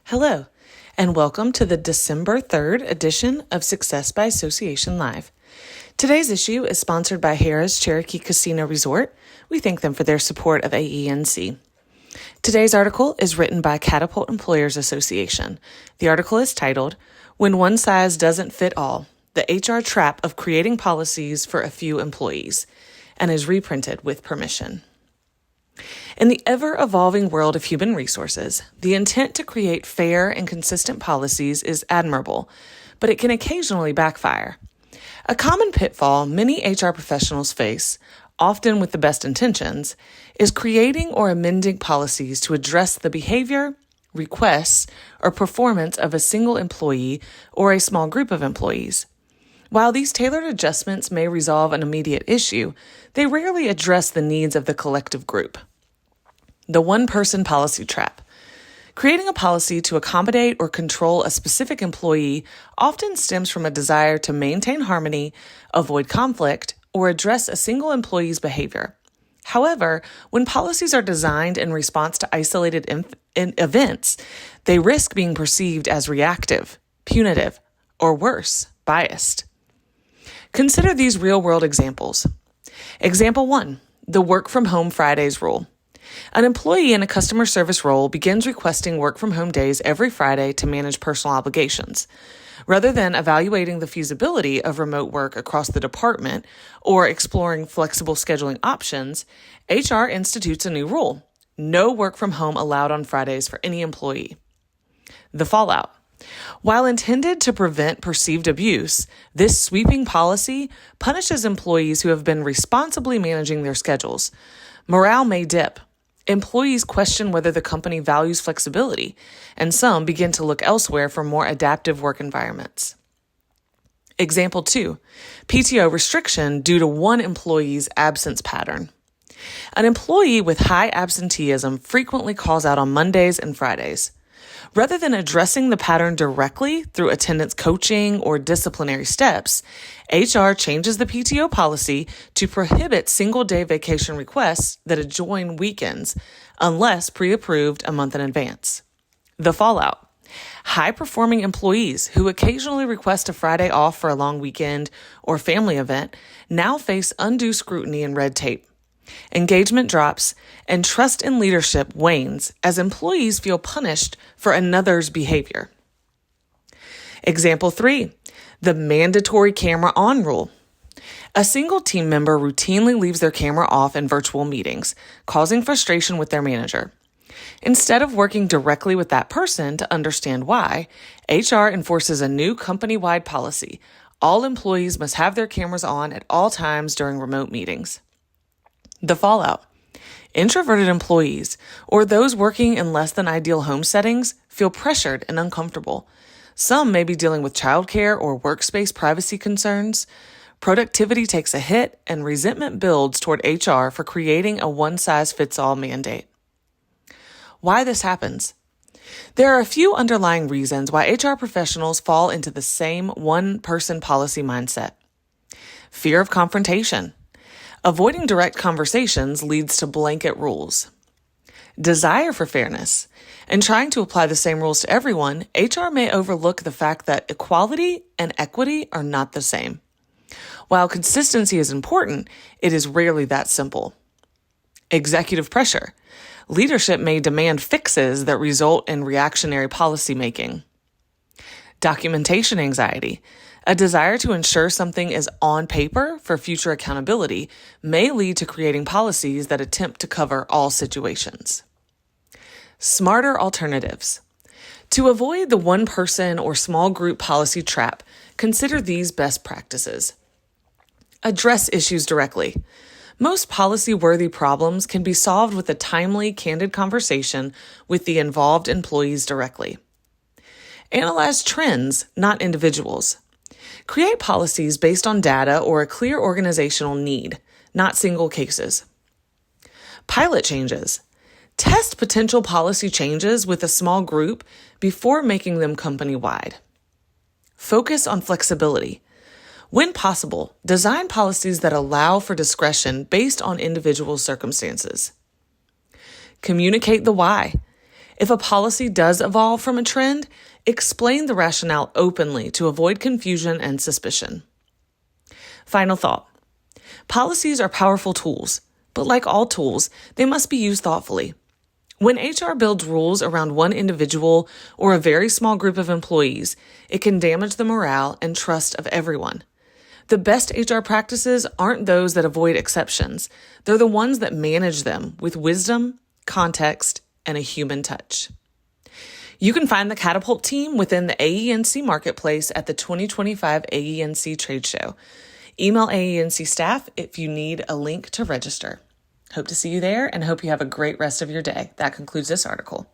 Hello, and welcome to the December 3rd edition of Success by Association Live. Today's issue is sponsored by Harrah's Cherokee Casino Resort. We thank them for their support of AENC. Today's article is written by Catapult Employers Association. The article is titled, When One Size Doesn't Fit All, the HR Trap of Creating Policies for a Few Employees, and is reprinted with permission. In the ever-evolving world of human resources, the intent to create fair and consistent policies is admirable, but it can occasionally backfire. A common pitfall many HR professionals face, often with the best intentions, is creating or amending policies to address the behavior, requests, or performance of a single employee or a small group of employees. While these tailored adjustments may resolve an immediate issue, they rarely address the needs of the collective group. The one-person policy trap. Creating a policy to accommodate or control a specific employee often stems from a desire to maintain harmony, avoid conflict, or address a single employee's behavior. However, when policies are designed in response to isolated events, they risk being perceived as reactive, punitive, or worse, biased. Consider these real-world examples. Example 1, the Work from Home Fridays rule. An employee in a customer service role begins requesting work from home days every Friday to manage personal obligations. Rather than evaluating the feasibility of remote work across the department or exploring flexible scheduling options, HR institutes a new rule: no work from home allowed on Fridays for any employee. The fallout. While intended to prevent perceived abuse, this sweeping policy punishes employees who have been responsibly managing their schedules. Morale may dip. Employees question whether the company values flexibility, and some begin to look elsewhere for more adaptive work environments. Example 2, PTO restriction due to one employee's absence pattern. An employee with high absenteeism frequently calls out on Mondays and Fridays. Rather than addressing the pattern directly through attendance coaching or disciplinary steps, HR changes the PTO policy to prohibit single-day vacation requests that adjoin weekends unless pre-approved a month in advance. The fallout. High-performing employees who occasionally request a Friday off for a long weekend or family event now face undue scrutiny and red tape. Engagement drops, and trust in leadership wanes as employees feel punished for another's behavior. Example 3, the mandatory camera on rule. A single team member routinely leaves their camera off in virtual meetings, causing frustration with their manager. Instead of working directly with that person to understand why, HR enforces a new company-wide policy. All employees must have their cameras on at all times during remote meetings. The fallout. Introverted employees, or those working in less than ideal home settings, feel pressured and uncomfortable. Some may be dealing with childcare or workspace privacy concerns. Productivity takes a hit, and resentment builds toward HR for creating a one-size-fits-all mandate. Why this happens? There are a few underlying reasons why HR professionals fall into the same one-person policy mindset. Fear of confrontation. Avoiding direct conversations leads to blanket rules. Desire for fairness. In trying to apply the same rules to everyone, HR may overlook the fact that equality and equity are not the same. While consistency is important, it is rarely that simple. Executive pressure. Leadership may demand fixes that result in reactionary policymaking. Documentation anxiety. A desire to ensure something is on paper for future accountability may lead to creating policies that attempt to cover all situations. Smarter alternatives. To avoid the one-person or small group policy trap, consider these best practices. Address issues directly. Most policy-worthy problems can be solved with a timely, candid conversation with the involved employees directly. Analyze trends, not individuals. Create policies based on data or a clear organizational need, not single cases. Pilot changes. Test potential policy changes with a small group before making them company-wide. Focus on flexibility. When possible, design policies that allow for discretion based on individual circumstances. Communicate the why. If a policy does evolve from a trend, explain the rationale openly to avoid confusion and suspicion. Final thought. Policies are powerful tools, but like all tools, they must be used thoughtfully. When HR builds rules around one individual or a very small group of employees, it can damage the morale and trust of everyone. The best HR practices aren't those that avoid exceptions. They're the ones that manage them with wisdom, context, and a human touch. You can find the Catapult team within the AENC marketplace at the 2025 AENC trade show. Email AENC staff if you need a link to register. Hope to see you there and hope you have a great rest of your day. That concludes this article.